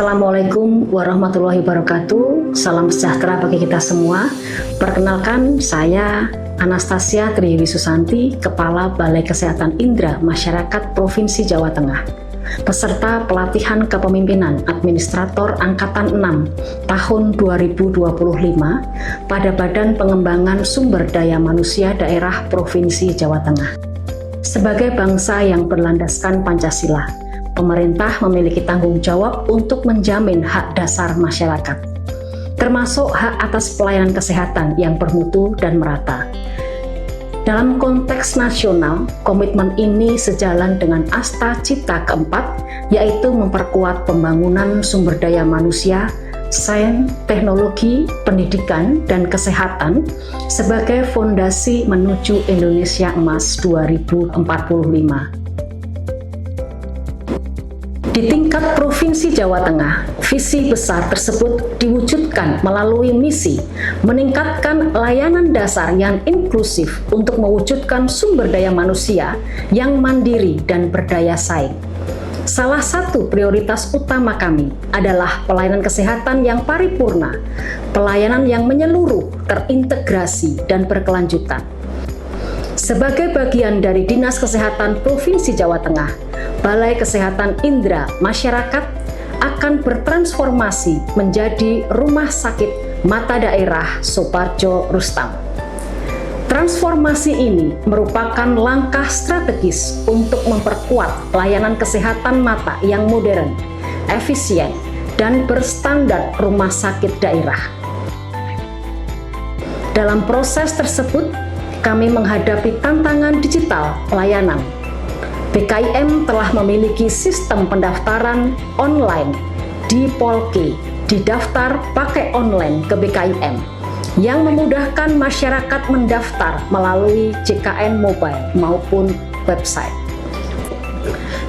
Assalamualaikum warahmatullahi wabarakatuh. Salam sejahtera bagi kita semua. Perkenalkan, saya Anastasia Triwi Susanti, Kepala Balai Kesehatan Indra Masyarakat Provinsi Jawa Tengah, peserta pelatihan kepemimpinan Administrator Angkatan 6 tahun 2025 pada Badan Pengembangan Sumber Daya Manusia Daerah Provinsi Jawa Tengah. Sebagai bangsa yang berlandaskan Pancasila, pemerintah memiliki tanggung jawab untuk menjamin hak dasar masyarakat, termasuk hak atas pelayanan kesehatan yang bermutu dan merata. Dalam konteks nasional, komitmen ini sejalan dengan asta cita keempat, yaitu memperkuat pembangunan sumber daya manusia, sains, teknologi, pendidikan, dan kesehatan sebagai fondasi menuju Indonesia Emas 2045. Di tingkat Provinsi Jawa Tengah, visi besar tersebut diwujudkan melalui misi meningkatkan layanan dasar yang inklusif untuk mewujudkan sumber daya manusia yang mandiri dan berdaya saing. Salah satu prioritas utama kami adalah pelayanan kesehatan yang paripurna, pelayanan yang menyeluruh, terintegrasi, dan berkelanjutan. Sebagai bagian dari Dinas Kesehatan Provinsi Jawa Tengah, Balai Kesehatan Indra Masyarakat akan bertransformasi menjadi Rumah Sakit Mata Daerah Soepardjo Rustam. Transformasi ini merupakan langkah strategis untuk memperkuat layanan kesehatan mata yang modern, efisien, dan berstandar rumah sakit daerah. Dalam proses tersebut, kami menghadapi tantangan digital layanan. BKIM telah memiliki sistem pendaftaran online di Polke, didaftar pakai online ke BKIM, yang memudahkan masyarakat mendaftar melalui JKN Mobile maupun website.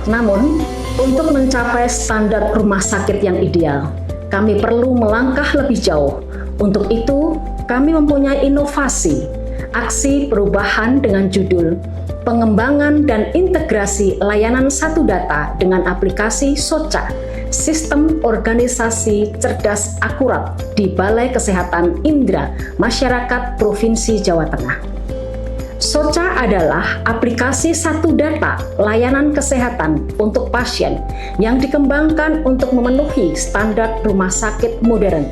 Namun, untuk mencapai standar rumah sakit yang ideal, kami perlu melangkah lebih jauh. Untuk itu, kami mempunyai inovasi, aksi perubahan dengan judul Pengembangan dan Integrasi Layanan Satu Data dengan aplikasi SOCA, Sistem Organisasi Cerdas Akurat di Balai Kesehatan Indra Masyarakat Provinsi Jawa Tengah. SOCA adalah aplikasi satu data layanan kesehatan untuk pasien yang dikembangkan untuk memenuhi standar rumah sakit modern.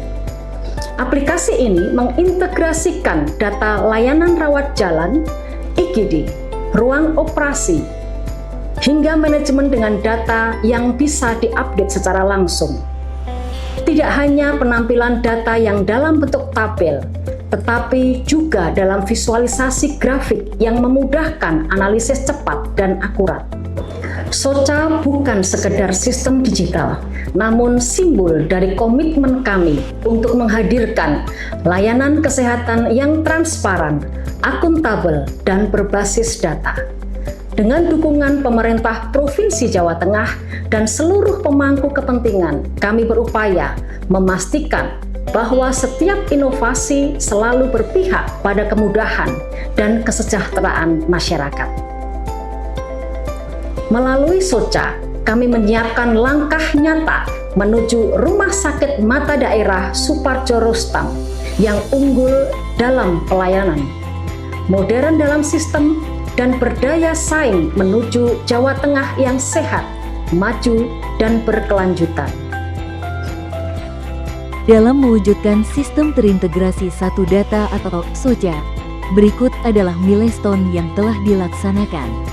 Aplikasi ini mengintegrasikan data layanan rawat jalan, IGD, ruang operasi, hingga manajemen dengan data yang bisa diupdate secara langsung. Tidak hanya penampilan data yang dalam bentuk tabel, tetapi juga dalam visualisasi grafik yang memudahkan analisis cepat dan akurat. SOCA bukan sekedar sistem digital, namun simbol dari komitmen kami untuk menghadirkan layanan kesehatan yang transparan, akuntabel, dan berbasis data. Dengan dukungan pemerintah Provinsi Jawa Tengah dan seluruh pemangku kepentingan, kami berupaya memastikan bahwa setiap inovasi selalu berpihak pada kemudahan dan kesejahteraan masyarakat. Melalui SOCA, kami menyiapkan langkah nyata menuju Rumah Sakit Mata Daerah Soepardjo Rustam yang unggul dalam pelayanan, modern dalam sistem, dan berdaya saing menuju Jawa Tengah yang sehat, maju, dan berkelanjutan. Dalam mewujudkan sistem terintegrasi satu data atau SOCA, berikut adalah milestone yang telah dilaksanakan.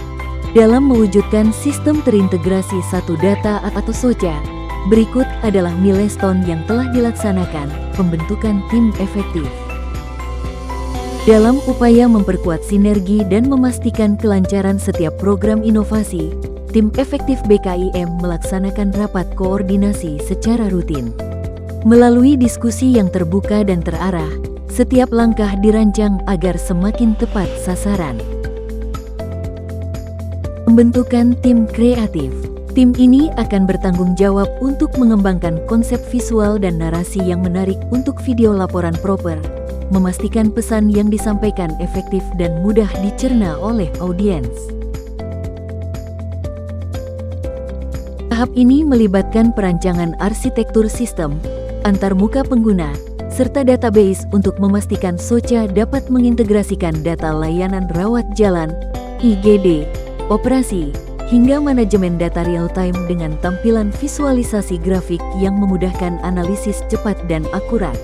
Dalam mewujudkan sistem terintegrasi satu data atau SOCA, berikut adalah milestone yang telah dilaksanakan, pembentukan tim efektif. Dalam upaya memperkuat sinergi dan memastikan kelancaran setiap program inovasi, tim efektif BKIM melaksanakan rapat koordinasi secara rutin. Melalui diskusi yang terbuka dan terarah, setiap langkah dirancang agar semakin tepat sasaran. Pembentukan tim kreatif. Tim ini akan bertanggung jawab untuk mengembangkan konsep visual dan narasi yang menarik untuk video laporan proper, memastikan pesan yang disampaikan efektif dan mudah dicerna oleh audiens. Tahap ini melibatkan perancangan arsitektur sistem, antarmuka pengguna, serta database untuk memastikan Soca dapat mengintegrasikan data layanan rawat jalan, IGD, operasi, hingga manajemen data real-time dengan tampilan visualisasi grafik yang memudahkan analisis cepat dan akurat.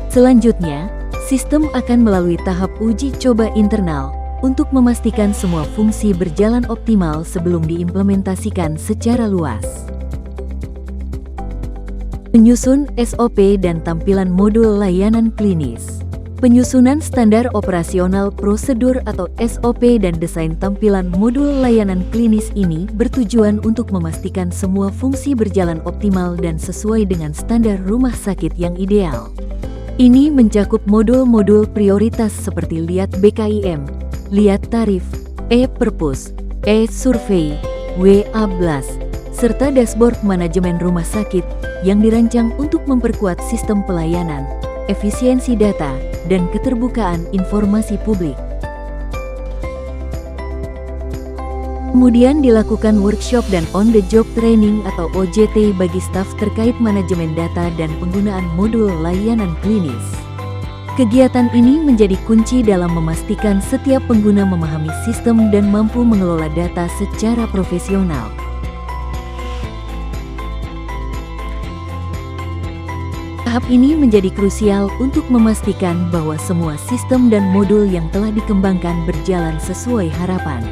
Selanjutnya, sistem akan melalui tahap uji coba internal untuk memastikan semua fungsi berjalan optimal sebelum diimplementasikan secara luas. Penyusun SOP dan tampilan modul layanan klinis. Penyusunan standar operasional prosedur atau SOP dan desain tampilan modul layanan klinis ini bertujuan untuk memastikan semua fungsi berjalan optimal dan sesuai dengan standar rumah sakit yang ideal. Ini mencakup modul-modul prioritas seperti lihat BKIM, lihat tarif, e-perpus, e-survei, WA-Blast, serta dashboard manajemen rumah sakit yang dirancang untuk memperkuat sistem pelayanan, efisiensi data, dan keterbukaan informasi publik. Kemudian dilakukan workshop dan on-the-job training atau OJT bagi staf terkait manajemen data dan penggunaan modul layanan klinis. Kegiatan ini menjadi kunci dalam memastikan setiap pengguna memahami sistem dan mampu mengelola data secara profesional. Tahap ini menjadi krusial untuk memastikan bahwa semua sistem dan modul yang telah dikembangkan berjalan sesuai harapan.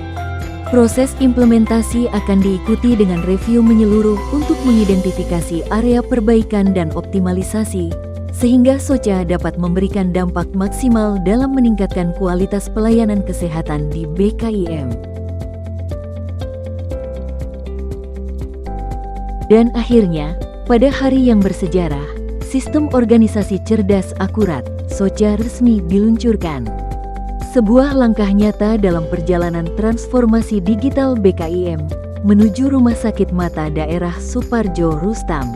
Proses implementasi akan diikuti dengan review menyeluruh untuk mengidentifikasi area perbaikan dan optimalisasi, sehingga Soca dapat memberikan dampak maksimal dalam meningkatkan kualitas pelayanan kesehatan di BKIM. Dan akhirnya, pada hari yang bersejarah, Sistem Organisasi Cerdas Akurat, Soca resmi diluncurkan. Sebuah langkah nyata dalam perjalanan transformasi digital BKIM menuju Rumah Sakit Mata Daerah Suparjo Rustam.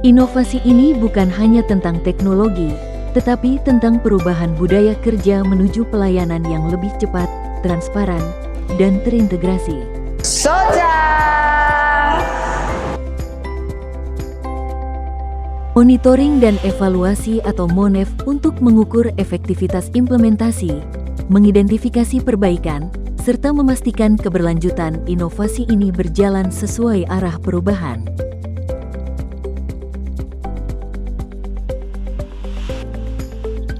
Inovasi ini bukan hanya tentang teknologi, tetapi tentang perubahan budaya kerja menuju pelayanan yang lebih cepat, transparan, dan terintegrasi. Soca! Monitoring dan evaluasi atau MONEV untuk mengukur efektivitas implementasi, mengidentifikasi perbaikan, serta memastikan keberlanjutan inovasi ini berjalan sesuai arah perubahan.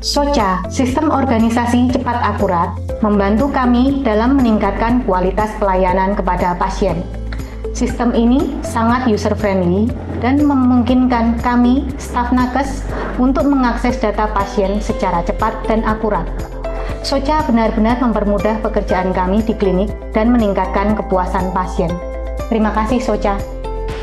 Soca, sistem organisasi cepat akurat, membantu kami dalam meningkatkan kualitas pelayanan kepada pasien. Sistem ini sangat user-friendly dan memungkinkan kami, staf nakes, untuk mengakses data pasien secara cepat dan akurat. Soca benar-benar mempermudah pekerjaan kami di klinik dan meningkatkan kepuasan pasien. Terima kasih Soca.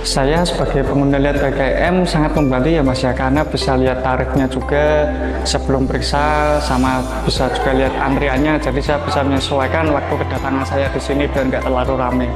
Saya sebagai pengguna lihat BKIM sangat membantu ya Mas ya, karena bisa lihat tarifnya juga sebelum periksa, sama bisa juga lihat antriannya, jadi saya bisa menyesuaikan waktu kedatangan saya di sini biar nggak terlalu ramai.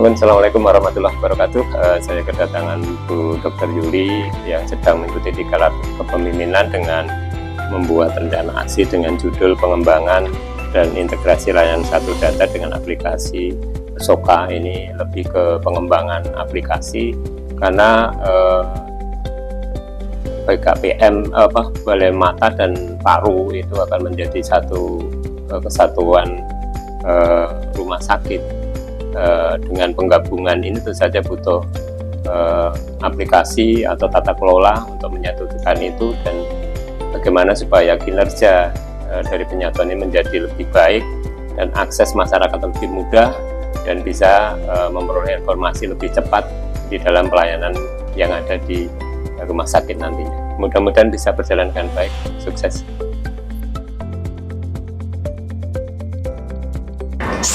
Assalamualaikum warahmatullahi wabarakatuh. Saya kedatangan Bu Dr. Yuli yang sedang mengikuti 3 lab kepemimpinan dengan membuat rencana aksi dengan judul pengembangan dan integrasi layanan satu data dengan aplikasi Soca. Ini lebih ke pengembangan aplikasi karena BKPM balai mata dan paru itu akan menjadi satu kesatuan rumah sakit. Dengan penggabungan ini tentu saja butuh aplikasi atau tata kelola untuk menyatukan itu, dan bagaimana supaya kinerja dari penyatuan ini menjadi lebih baik dan akses masyarakat lebih mudah dan bisa memperoleh informasi lebih cepat di dalam pelayanan yang ada di rumah sakit nantinya. Mudah-mudahan bisa berjalan dengan baik. Sukses.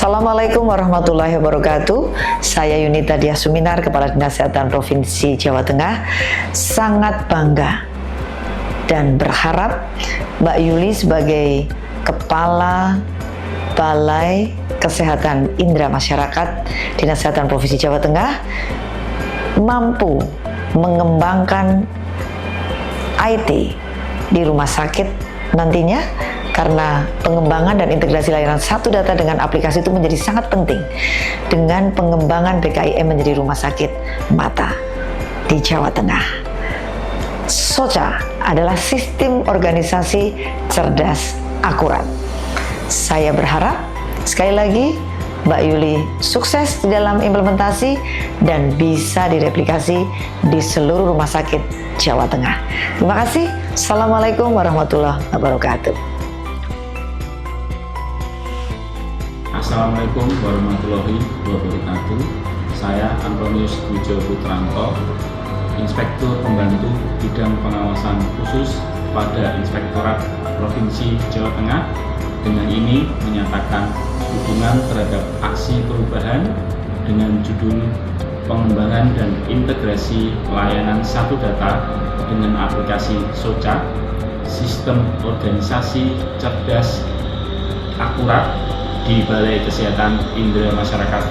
Assalamualaikum warahmatullahi wabarakatuh. Saya Yunita Diah Suminar, Kepala Dinas Kesehatan Provinsi Jawa Tengah, sangat bangga dan berharap Mbak Yuli sebagai Kepala Balai Kesehatan Indra Masyarakat Dinas Kesehatan Provinsi Jawa Tengah mampu mengembangkan IT di rumah sakit nantinya, karena pengembangan dan integrasi layanan satu data dengan aplikasi itu menjadi sangat penting dengan pengembangan BKIM menjadi rumah sakit mata di Jawa Tengah. SOCA adalah sistem organisasi cerdas akurat. Saya berharap sekali lagi Mbak Yuli sukses di dalam implementasi dan bisa direplikasi di seluruh rumah sakit Jawa Tengah. Terima kasih. Assalamualaikum warahmatullahi wabarakatuh. Assalamualaikum warahmatullahi wabarakatuh. Saya Antonius Wijo Putranto, Inspektur Pembantu Bidang Pengawasan Khusus pada Inspektorat Provinsi Jawa Tengah. Dengan ini menyatakan dukungan terhadap aksi perubahan dengan judul pengembangan dan integrasi layanan satu data dengan aplikasi SOCA, Sistem Organisasi Cerdas Akurat di Balai Kesehatan Indra Masyarakat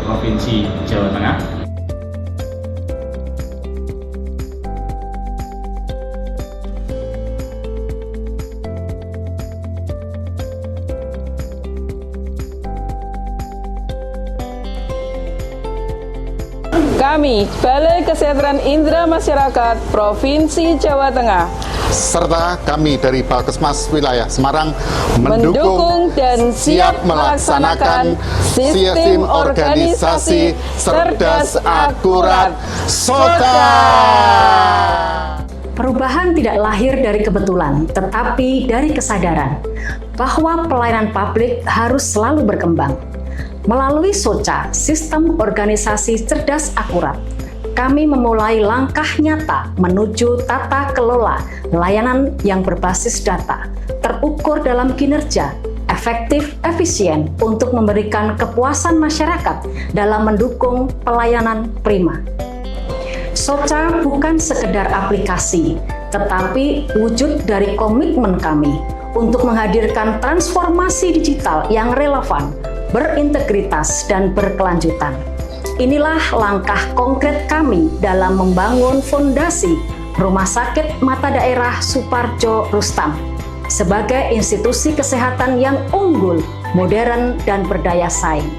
Provinsi Jawa Tengah. Kami, Balai Kesehatan Indra Masyarakat Provinsi Jawa Tengah, serta kami dari Balkesmas Wilayah Semarang mendukung dan siap melaksanakan sistem organisasi cerdas akurat SOCA. Perubahan tidak lahir dari kebetulan, tetapi dari kesadaran bahwa pelayanan publik harus selalu berkembang. Melalui SOCA, Sistem Organisasi Cerdas Akurat, kami memulai langkah nyata menuju tata kelola layanan yang berbasis data, terukur dalam kinerja, efektif, efisien untuk memberikan kepuasan masyarakat dalam mendukung pelayanan prima. SOCA bukan sekedar aplikasi, tetapi wujud dari komitmen kami untuk menghadirkan transformasi digital yang relevan, berintegritas, dan berkelanjutan. Inilah langkah konkret kami dalam membangun fondasi Rumah Sakit Mata Daerah Suparjo Rustam sebagai institusi kesehatan yang unggul, modern, dan berdaya saing.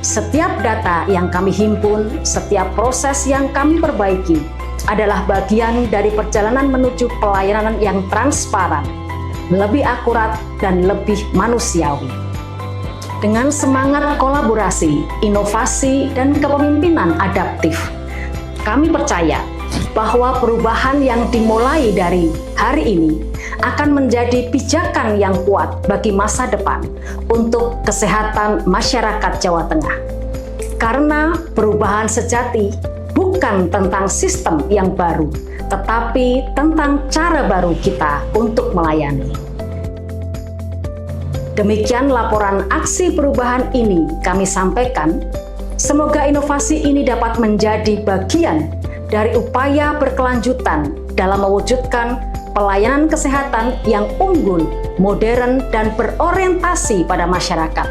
Setiap data yang kami himpun, setiap proses yang kami perbaiki adalah bagian dari perjalanan menuju pelayanan yang transparan, lebih akurat, dan lebih manusiawi. Dengan semangat kolaborasi, inovasi, dan kepemimpinan adaptif, kami percaya bahwa perubahan yang dimulai dari hari ini akan menjadi pijakan yang kuat bagi masa depan untuk kesehatan masyarakat Jawa Tengah. Karena perubahan sejati bukan tentang sistem yang baru, tetapi tentang cara baru kita untuk melayani. Demikian laporan aksi perubahan ini kami sampaikan. Semoga inovasi ini dapat menjadi bagian dari upaya berkelanjutan dalam mewujudkan pelayanan kesehatan yang unggul, modern, dan berorientasi pada masyarakat.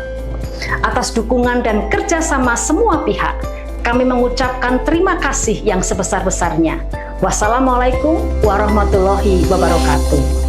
Atas dukungan dan kerjasama semua pihak, kami mengucapkan terima kasih yang sebesar-besarnya. Wassalamualaikum warahmatullahi wabarakatuh.